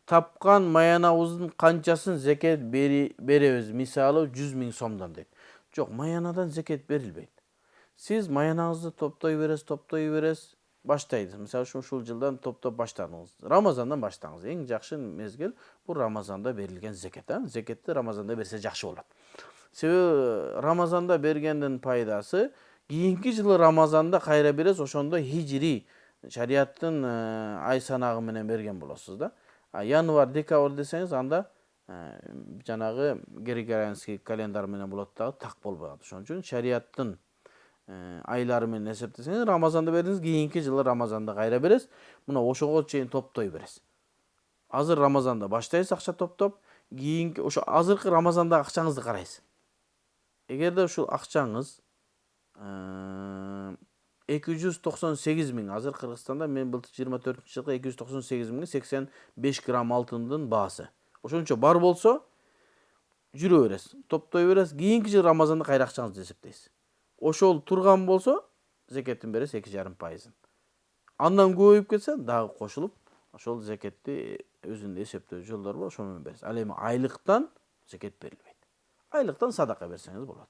тапкан маянабыздын канчасын зекет беребиз? Мисалы 100 000 сомдон дейт. Жок, маянадан зекет берилбейт. Сиз маянаңызды топтой бересиз, баштайсыз. Мисалы ушул жылдан топтоп баштадыңыз. Рамазандан баштаңыз. Эң жакшы мезгил бул Рамазанда берилген зекет. Зекетти Рамазанда берсе жакшы болот. Себеби Рамазанда бергендин пайдасы кийинки жылы Рамазанда кайра бересиз, ошондо хижри шарияттын ай санагы менен берген болосуз да. Январь, декабрь десеңиз, анда жанагы Григорианский календар менен болот дагы, так болбойт. Ошон үчүн шарияттын айлары менен эсептесеңиз, Рамазанда бердиңиз, кийинки жылы Рамазанда кайра бересиз. Мына ошого чейин топтой бересиз. Азыр Рамазанда баштайсыз акча топтоп, кийинки ошо азыркы Рамазандагы акчаңызды карайсыз. Эгерде ушул акчаңыз 298 000, азыр Кыргызстанда мен былтыр 24-жылы 298 000 85 грамм алтындын баасы. Ошончо бар болсо, жүрө бересиз, топтой бересиз, кийинки жыл Рамазанда кайра акчаңызды эсептейсиз. Ошол турган болсо, зекеттин бересиз 2,5%. Андан көбөйүп кетсе, дагы кошулуп, ошол зекетти өзүнүн эсептөө жолдору бар, ошону менен бересиз. Ал эми айлыктан зекет берилбейт. Айлыктан садака берсеңиз болот.